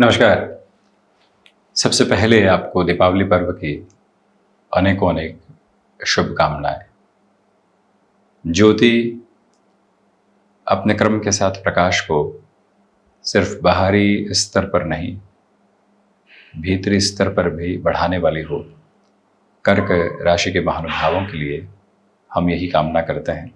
नमस्कार। सबसे पहले आपको दीपावली पर्व की अनेकों अनेक शुभकामनाएं। ज्योति अपने क्रम के साथ प्रकाश को सिर्फ बाहरी स्तर पर नहीं, भीतरी स्तर पर भी बढ़ाने वाली हो। कर्क राशि के महानुभावों के लिए हम यही कामना करते हैं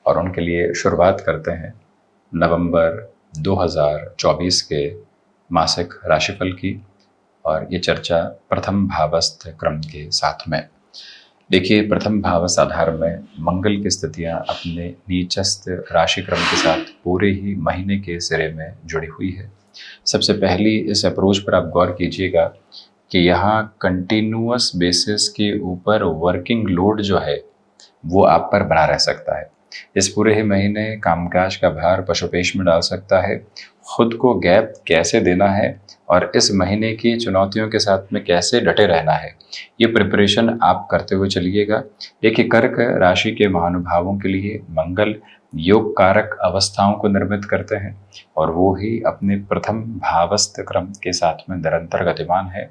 और उनके लिए शुरुआत करते हैं नवंबर 2024 के मासिक राशिफल की। और ये चर्चा प्रथम भावस्थ क्रम के साथ में। देखिए, प्रथम भावस्थ आधार में मंगल की स्थितियां अपने नीचस्थ राशि क्रम के साथ पूरे ही महीने के सिरे में जुड़ी हुई है। सबसे पहली इस अप्रोच पर आप गौर कीजिएगा कि यहाँ कंटिन्यूअस बेसिस के ऊपर वर्किंग लोड जो है वो आप पर बना रह सकता है। इस पूरे ही महीने कामकाज का भार पशुपेश में डाल सकता है। खुद को गैप कैसे देना है और इस महीने की चुनौतियों के साथ में कैसे डटे रहना है, ये प्रिपरेशन आप करते हुए चलिएगा। देखिए, कर्क राशि के महानुभावों के लिए मंगल योग कारक अवस्थाओं को निर्मित करते हैं और वो ही अपने प्रथम भावस्थ क्रम के साथ में निरंतर गतिमान है।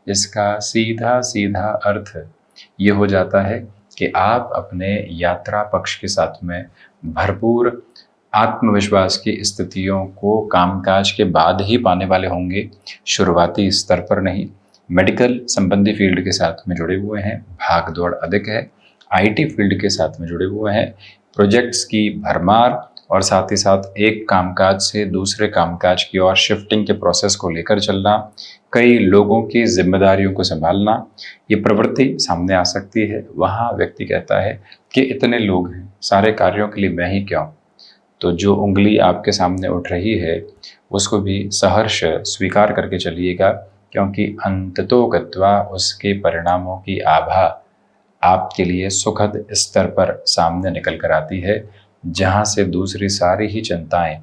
इसका सीधा सीधा अर्थ ये हो जाता है कि आप अपने यात्रा पक्ष के साथ में भरपूर आत्मविश्वास की स्थितियों को कामकाज के बाद ही पाने वाले होंगे, शुरुआती स्तर पर नहीं। मेडिकल संबंधी फील्ड के साथ में जुड़े हुए हैं, भाग दौड़ अधिक है। आईटी फील्ड के साथ में जुड़े हुए हैं, प्रोजेक्ट्स की भरमार और साथ ही साथ एक कामकाज से दूसरे कामकाज की ओर शिफ्टिंग के प्रोसेस को लेकर चलना, कई लोगों की जिम्मेदारियों को संभालना, ये प्रवृत्ति सामने आ सकती है। वहाँ व्यक्ति कहता है कि इतने लोग हैं, सारे कार्यों के लिए मैं ही क्यों। तो जो उंगली आपके सामने उठ रही है उसको भी सहर्ष स्वीकार करके चलिएगा, क्योंकि अंततो गत्वा उसके परिणामों की आभा आपके लिए सुखद स्तर पर सामने निकल कर आती है, जहाँ से दूसरी सारी ही चिंताएं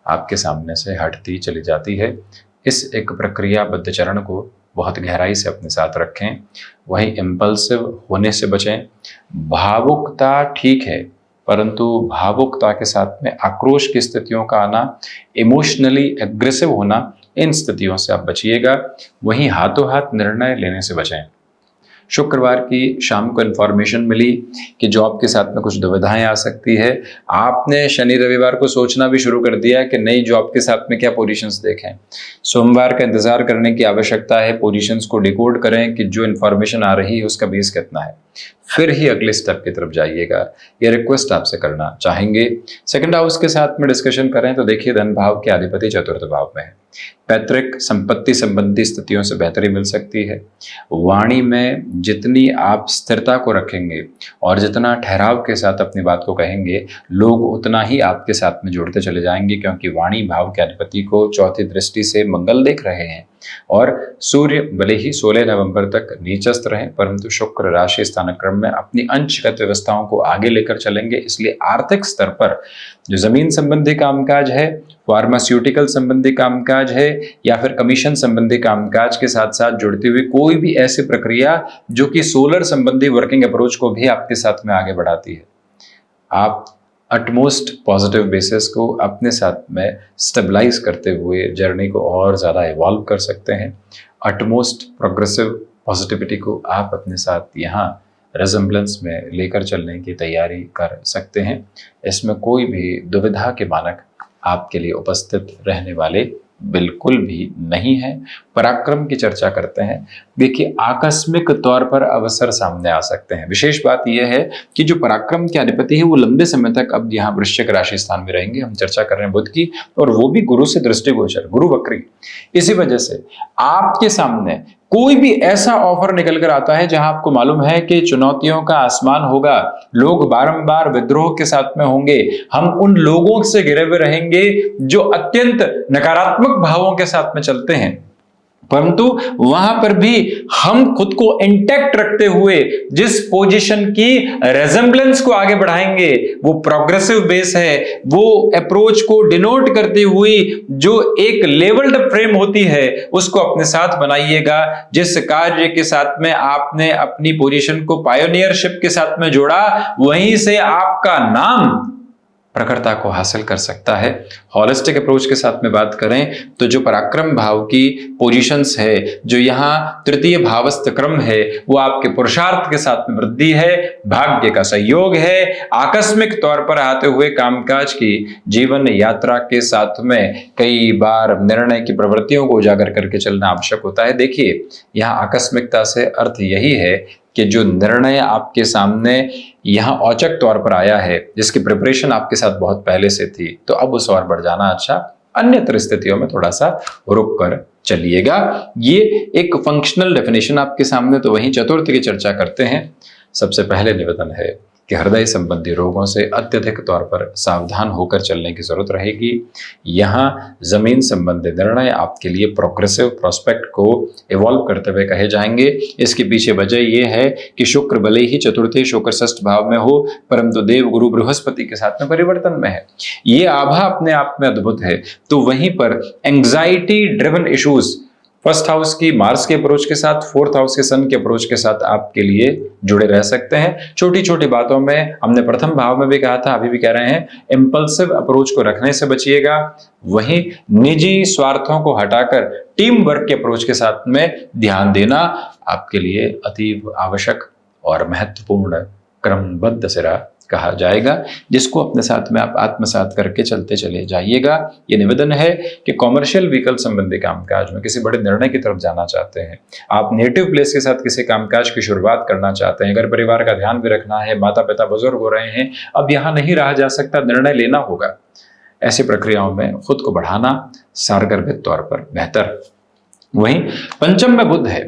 आपके सामने से हटती चली जाती है। इस एक प्रक्रियाबद्ध चरण को बहुत गहराई से अपने साथ रखें। वहीं इम्पल्सिव होने से बचें। भावुकता ठीक है, परंतु भावुकता के साथ में आक्रोश की स्थितियों का आना, इमोशनली एग्रेसिव होना, इन स्थितियों से आप बचिएगा। वहीं हाथों हाथ निर्णय लेने से बचें। शुक्रवार की शाम को इन्फॉर्मेशन मिली कि जॉब के साथ में कुछ दुविधाएं आ सकती है। आपने शनि रविवार को सोचना भी शुरू कर दिया कि नई जॉब के साथ में क्या पोजीशंस देखें। सोमवार का इंतजार करने की आवश्यकता है, पोजीशंस को डिकोड करें कि जो इन्फॉर्मेशन आ रही है उसका बेस कितना है, फिर ही अगले स्टेप की तरफ जाइएगा। ये रिक्वेस्ट आपसे करना चाहेंगे। सेकंड हाउस के साथ में डिस्कशन करें तो देखिए, धन भाव के अधिपति चतुर्थ भाव में है। पैतृक संपत्ति संबंधी स्थितियों से बेहतरी मिल सकती है। वाणी में जितनी आप स्थिरता को रखेंगे और जितना ठहराव के साथ अपनी बात को कहेंगे, लोग उतना ही आपके साथ में जुड़ते चले जाएंगे, क्योंकि वाणी भाव के अधिपति को चौथी दृष्टि से मंगल देख रहे हैं। और सूर्य भले ही 16 नवंबर तक नीचस्थ रहे, परंतु शुक्र राशि स्थानक्रम में अपनी अंशगत व्यवस्थाओं को आगे लेकर चलेंगे। इसलिए आर्थिक स्तर पर जो जमीन संबंधी कामकाज है, फार्मास्यूटिकल संबंधी कामकाज है, या फिर कमीशन संबंधी कामकाज के साथ साथ जुड़ती हुई कोई भी ऐसी प्रक्रिया जो कि सोलर संबंधी वर्किंग अप्रोच को भी आपके साथ में आगे बढ़ाती है, आप अटमोस्ट पॉजिटिव बेसिस को अपने साथ में स्टेबलाइज करते हुए जर्नी को और ज़्यादा इवॉल्व कर सकते हैं। अटमोस्ट प्रोग्रेसिव पॉजिटिविटी को आप अपने साथ यहाँ रेजम्बलेंस में लेकर चलने की तैयारी कर सकते हैं। इसमें कोई भी दुविधा के मानक आपके लिए उपस्थित रहने वाले बिल्कुल भी नहीं है। पराक्रम की चर्चा करते हैं। देखिए, आकस्मिक तौर पर अवसर सामने आ सकते हैं। विशेष बात यह है कि जो पराक्रम के अधिपति है वो लंबे समय तक अब यहाँ वृश्चिक राशि स्थान में रहेंगे। हम चर्चा कर रहे हैं बुध की, और वो भी गुरु से दृष्टिगोचर, गुरु वक्री। इसी वजह से आपके सामने कोई भी ऐसा ऑफर निकल कर आता है जहां आपको मालूम है कि चुनौतियों का आसमान होगा, लोग बारंबार विद्रोह के साथ में होंगे, हम उन लोगों से घिरे हुए रहेंगे जो अत्यंत नकारात्मक भावों के साथ में चलते हैं, परंतु वहां पर भी हम खुद को इंटैक्ट रखते हुए जिस पोजीशन की रेजेंबलेंस को आगे बढ़ाएंगे वो प्रोग्रेसिव बेस है। वो अप्रोच को डिनोट करती हुई जो एक लेवल्ड फ्रेम होती है उसको अपने साथ बनाइएगा। जिस कार्य के साथ में आपने अपनी पोजीशन को पायोनियरशिप के साथ में जोड़ा, वहीं से आपका नाम प्रखरता को हासिल कर सकता है। हॉलिस्टिक अप्रोच के साथ में बात करें तो जो पराक्रम भाव की पोजीशंस है, जो यहाँ तृतीय भावस्थ क्रम है, वो आपके पुरुषार्थ के साथ में वृद्धि है, भाग्य का सहयोग है, आकस्मिक तौर पर आते हुए कामकाज की जीवन यात्रा के साथ में कई बार निर्णय की प्रवृत्तियों को उजागर करके चलना आवश्यक होता है। देखिए, यहाँ आकस्मिकता से अर्थ यही है कि जो निर्णय आपके सामने यहाँ औचक तौर पर आया है, जिसकी प्रिपरेशन आपके साथ बहुत पहले से थी, तो अब उस और बढ़ जाना अच्छा, अन्यतर स्थितियों में थोड़ा सा रुक कर चलिएगा। ये एक फंक्शनल डेफिनेशन आपके सामने, तो वहीं चतुर्थ की चर्चा करते हैं। सबसे पहले निवेदन है कि हृदय संबंधी रोगों से अत्यधिक तौर पर सावधान होकर चलने की जरूरत रहेगी। यहाँ जमीन संबंधी निर्णय आपके लिए प्रोग्रेसिव प्रोस्पेक्ट को इवॉल्व करते हुए कहे जाएंगे। इसके पीछे वजह यह है कि शुक्र भले ही चतुर्थी शुक्र षष्ठ भाव में हो, परंतु देव गुरु बृहस्पति के साथ में परिवर्तन में है। ये आभा अपने आप में अद्भुत है। तो वहीं पर anxiety driven issues first house की मार्स के अप्रोच के साथ, फोर्थ हाउस के सन के अप्रोच के साथ आपके लिए जुड़े रह सकते हैं। छोटी छोटी बातों में, हमने प्रथम भाव में भी कहा था, अभी भी कह रहे हैं, इंपल्सिव अप्रोच को रखने से बचिएगा। वहीं निजी स्वार्थों को हटाकर टीम वर्क के अप्रोच के साथ में ध्यान देना आपके लिए अतीव आवश्यक और महत्वपूर्ण क्रमबद्ध सिरा कहा जाएगा, जिसको अपने साथ में आप आत्मसात करके चलते चले जाइएगा। ये निवेदन है कि कॉमर्शियल व्हीकल संबंधी कामकाज में किसी बड़े निर्णय की तरफ जाना चाहते हैं, आप नेटिव प्लेस के साथ किसी कामकाज की शुरुआत करना चाहते हैं, घर परिवार का ध्यान भी रखना है, माता पिता बुजुर्ग हो रहे हैं, अब यहाँ नहीं रहा जा सकता, निर्णय लेना होगा, ऐसी प्रक्रियाओं में खुद को बढ़ाना सारगर्भित तौर पर बेहतर। वहीं पंचम में बुध है।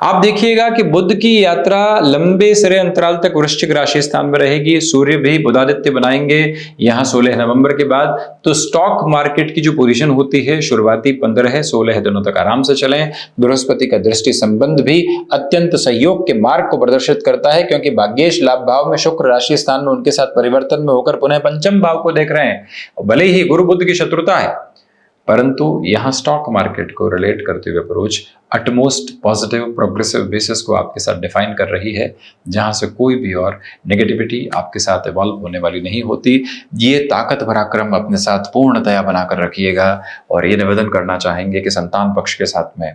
आप देखिएगा कि बुध की यात्रा लंबे सिरे अंतराल तक वृश्चिक राशि स्थान में रहेगी। सूर्य भी बुधादित्य बनाएंगे यहाँ 16 नवंबर के बाद। तो स्टॉक मार्केट की जो पोजीशन होती है, शुरुआती 15-16 दिनों तक आराम से चलें। बृहस्पति का दृष्टि संबंध भी अत्यंत सहयोग के मार्ग को प्रदर्शित करता है, क्योंकि भाग्येश लाभ भाव में शुक्र राशि स्थान में उनके साथ परिवर्तन में होकर पुनः पंचम भाव को देख रहे हैं। भले ही गुरु बुध की शत्रुता है, परंतु यहां स्टॉक मार्केट को रिलेट करते हुए approach utmost positive progressive basis को आपके साथ डिफाइन कर रही है, जहां से कोई भी और नेगेटिविटी आपके साथ इवॉल्व होने वाली नहीं होती। ये ताकत भरा क्रम अपने साथ पूर्णतया बनाकर रखिएगा। और ये निवेदन करना चाहेंगे कि संतान पक्ष के साथ में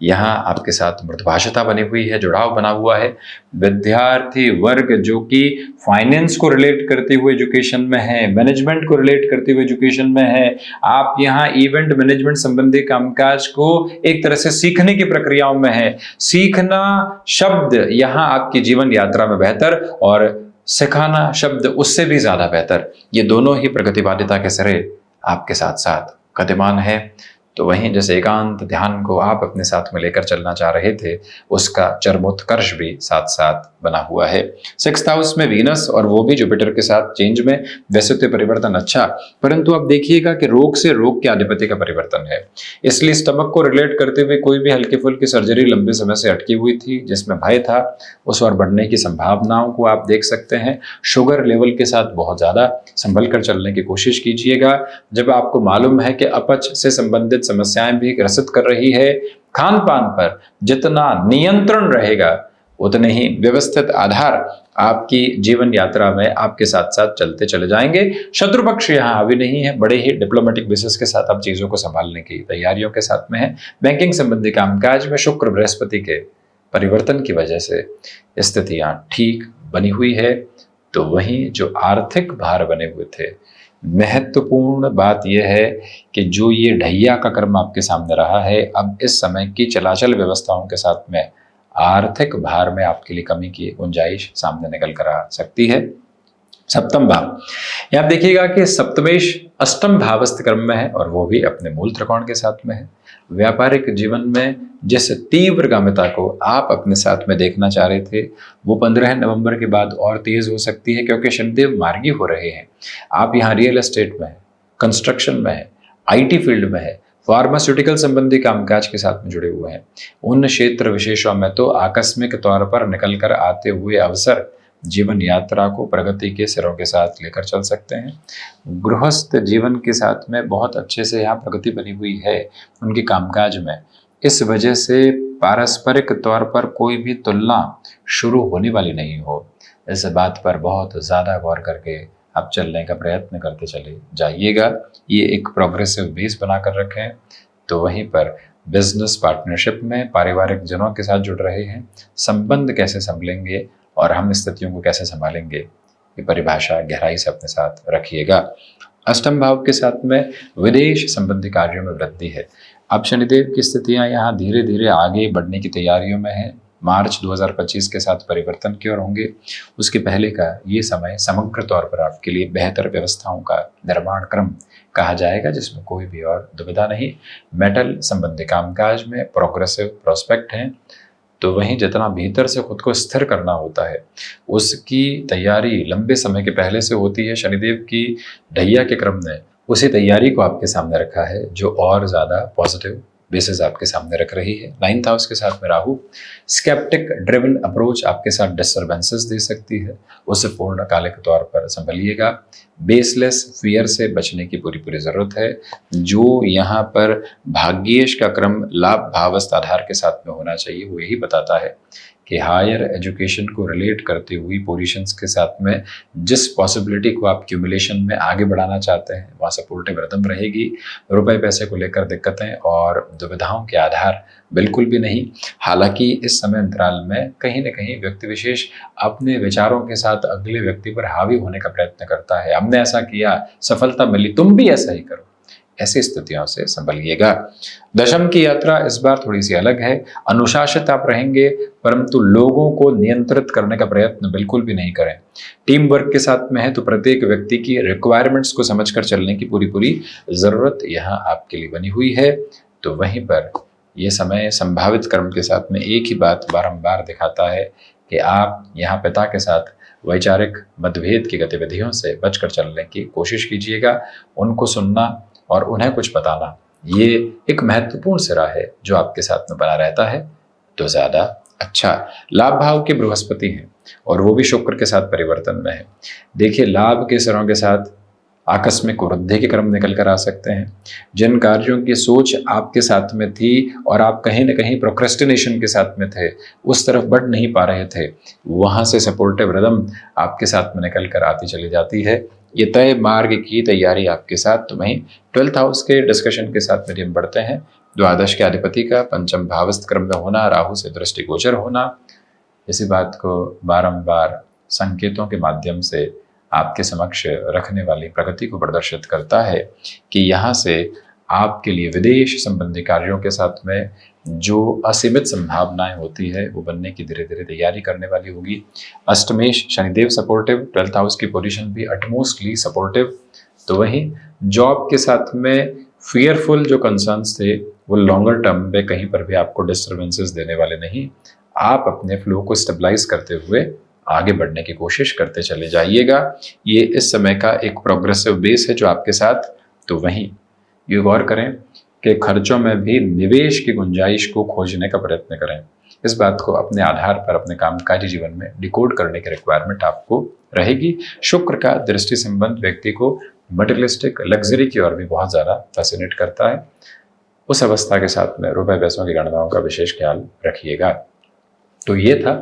यहाँ आपके साथ मृदुभाषिता बनी हुई है, जुड़ाव बना हुआ है। विद्यार्थी वर्ग जो कि फाइनेंस को रिलेट करते हुए एजुकेशन में है, मैनेजमेंट को रिलेट करते हुए एजुकेशन में है, आप यहाँ इवेंट मैनेजमेंट संबंधी कामकाज को एक तरह से सीखने की प्रक्रियाओं में है। सीखना शब्द यहाँ आपकी जीवन यात्रा में बेहतर, और सिखाना शब्द उससे भी ज्यादा बेहतर। ये दोनों ही प्रगतिवादिता के सिरे आपके साथ साथ गतिमान है। तो वहीं जैसे एकांत ध्यान को आप अपने साथ में लेकर चलना चाह रहे थे, उसका चरमोत्कर्ष भी साथ साथ बना हुआ है। 6th हाउस में वीनस, और वो भी जुपिटर के साथ चेंज में। वैसे तो परिवर्तन अच्छा, परंतु आप देखिएगा कि रोग से रोग के अधिपति का परिवर्तन है, इसलिए स्टमक को रिलेट करते हुए कोई भी हल्की फुल्की सर्जरी लंबे समय से अटकी हुई थी, जिसमें भय था, उस और बढ़ने की संभावनाओं को आप देख सकते हैं। शुगर लेवल के साथ बहुत ज्यादा संभल कर चलने की कोशिश कीजिएगा। जब आपको मालूम है कि अपच से संबंधित समस्याएं भी ग्रसित कर रही है, खान पान पर जितना नियंत्रण रहेगा, उतने ही व्यवस्थित आधार आपकी जीवन यात्रा में आपके साथ साथ चलते चले जाएंगे। शत्रु पक्ष यहाँ हावी नहीं है, बड़े ही डिप्लोमेटिक बेसिस के साथ आप चीजों को संभालने की तैयारियों के साथ में है। बैंकिंग संबंधी कामकाज में शुक्र बृहस्पति के परिवर्तन की वजह से स्थितियां ठीक बनी हुई है। तो वहीं जो आर्थिक भार बने हुए थे, महत्वपूर्ण बात यह है कि जो ये ढैया का कर्म आपके सामने रहा है, अब इस समय की चलाचल व्यवस्थाओं के साथ में आर्थिक भार में आपके लिए कमी की गुंजाइश सामने निकल कर आ सकती है। सप्तम भाव, यहाँ देखिएगा कि सप्तमेश अष्टम भावस्थ क्रम में है, और वो भी अपने मूल त्रिकोण के साथ में है। व्यापारिक जीवन में जिस तीव्रगामिता को आप अपने साथ में देखना चाह रहे थे, वो 15 नवंबर के बाद और तेज हो सकती है, क्योंकि शनिदेव मार्गी हो रहे हैं। आप यहाँ रियल एस्टेट में है, कंस्ट्रक्शन में है, IT फील्ड में है, फार्मास्यूटिकल संबंधी कामकाज के साथ में जुड़े हुए हैं। उन क्षेत्र विशेषों में तो आकस्मिक तौर पर निकल कर आते हुए अवसर जीवन यात्रा को प्रगति के सिरों के साथ लेकर चल सकते हैं। गृहस्थ जीवन के साथ में बहुत अच्छे से यहाँ प्रगति बनी हुई है उनके कामकाज में। इस वजह से पारस्परिक तौर पर कोई भी तुलना शुरू होने वाली नहीं हो, इस बात पर बहुत ज़्यादा गौर करके आप चलने का प्रयत्न करते चले जाइएगा। ये एक प्रोग्रेसिव बेस बनाकर रखें। तो वहीं पर बिजनेस पार्टनरशिप में पारिवारिक जनों के साथ जुड़ रहे हैं, संबंध कैसे संभलेंगे और हम स्थितियों को कैसे संभालेंगे, ये परिभाषा गहराई से अपने साथ रखिएगा। अष्टम भाव के साथ में विदेश संबंधी कार्यों में वृद्धि है। अब शनिदेव की स्थितियां यहाँ धीरे धीरे आगे बढ़ने की तैयारियों में है। मार्च 2025 के साथ परिवर्तन की ओर होंगे। उसके पहले का ये समय समग्र तौर पर आपके लिए बेहतर व्यवस्थाओं का निर्माण क्रम कहा जाएगा, जिसमें कोई भी और दुविधा नहीं। मेटल संबंधी कामकाज में प्रोग्रेसिव प्रोस्पेक्ट हैं। तो वहीं जितना भीतर से खुद को स्थिर करना होता है उसकी तैयारी लंबे समय के पहले से होती है। शनिदेव की ढैया के क्रम ने उसी तैयारी को आपके सामने रखा है, जो और ज़्यादा पॉजिटिव बेसिस आपके सामने रख रही है। 9th हाउस के साथ में राहु, स्केप्टिक ड्रिवन अप्रोच आपके साथ डिस्टर्बेंसेस दे सकती है, उसे पूर्णकालिक तौर पर संभलिएगा। बेसलेस फियर से बचने की पूरी पूरी जरूरत है। जो यहाँ पर भाग्येश का क्रम लाभ भावस्थ आधार के साथ में होना चाहिए, वो यही बताता है कि हायर एजुकेशन को रिलेट करते हुई पोजीशंस के साथ में जिस पॉसिबिलिटी को आप क्यूमुलेशन में आगे बढ़ाना चाहते हैं वहाँ सपोर्टिव रिदम रहेगी। रुपए पैसे को लेकर दिक्कतें और दुविधाओं के आधार बिल्कुल भी नहीं। हालांकि इस समय अंतराल में कहीं न कहीं व्यक्ति विशेष अपने विचारों के साथ अगले व्यक्ति पर हावी होने का प्रयत्न करता है। हमने ऐसा किया, सफलता मिली, तुम भी ऐसा ही करो, ऐसी स्थितियों से संभलिएगा। दशम की यात्रा इस बार थोड़ी सी अलग है। अनुशासित आप रहेंगे, परंतु लोगों को नियंत्रित करने का प्रयत्न बिल्कुल भी नहीं करें। टीम वर्क के साथ में है तो प्रत्येक व्यक्ति की रिक्वायरमेंट्स को समझकर चलने की पूरी पूरी जरूरत यहाँ आपके लिए बनी हुई है। तो वहीं पर यह समय संभावित कर्म के साथ में एक ही बात बारंबार दिखाता है कि आप यहाँ पिता के साथ वैचारिक मतभेद की गतिविधियों से बचकर चलने की कोशिश कीजिएगा। उनको सुनना और उन्हें कुछ बताना, ये एक महत्वपूर्ण सिरा है जो आपके साथ में बना रहता है, तो ज्यादा अच्छा। लाभ भाव के बृहस्पति हैं और वो भी शुक्र के साथ परिवर्तन में है। देखिए, लाभ के सिरों के साथ आकस्मिक वृद्धि के क्रम निकल कर आ सकते हैं। जिन कार्यों की सोच आपके साथ में थी और आप कहीं न कहीं प्रोक्रेस्टिनेशन के साथ में थे, उस तरफ बढ़ नहीं पा रहे थे, वहां से सपोर्टिव रिदम आपके साथ में निकल कर आती चली जाती है। ये तय मार्ग की तैयारी आपके साथ। तो वहीं 12th हाउस के डिस्कशन के साथ में हम बढ़ते हैं। द्वादश के अधिपति का पंचम भावस्थ क्रम में होना, राहु से दृष्टिगोचर होना, इसी बात को बारंबार संकेतों के माध्यम से आपके समक्ष रखने वाली प्रगति को प्रदर्शित करता है कि यहाँ से आपके लिए विदेश संबंधी कार्यों के साथ में जो असीमित संभावनाएं होती है वो बनने की धीरे धीरे तैयारी करने वाली होगी। अष्टमेश शनिदेव सपोर्टिव, 12th हाउस की पोजीशन भी अटमोस्टली सपोर्टिव। तो वहीं जॉब के साथ में फियरफुल जो कंसर्न्स थे वो लॉन्गर टर्म में कहीं पर भी आपको डिस्टर्बेंसेस देने वाले नहीं। आप अपने फ्लो को स्टेबलाइज करते हुए आगे बढ़ने की कोशिश करते चले जाइएगा। ये इस समय का एक प्रोग्रेसिव बेस है जो आपके साथ। तो वहीं ये गौर करें कि खर्चों में भी निवेश की गुंजाइश को खोजने का प्रयत्न करें। इस बात को अपने आधार पर अपने कामकाजी जीवन में डिकोड करने की रिक्वायरमेंट आपको रहेगी। शुक्र का दृष्टि संबंध व्यक्ति को मटेरियलिस्टिक लग्जरी की ओर भी बहुत ज़्यादा फैसिनेट करता है। उस अवस्था के साथ में रुपए पैसों की गणनाओं का विशेष ख्याल रखिएगा। तो ये था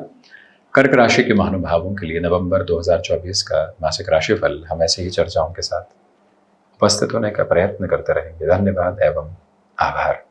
कर्क राशि के महानुभावों के लिए नवंबर 2024 का मासिक राशिफल। हम ऐसे ही चर्चाओं के साथ उपस्थित होने का प्रयत्न करते रहेंगे। धन्यवाद एवं आभार।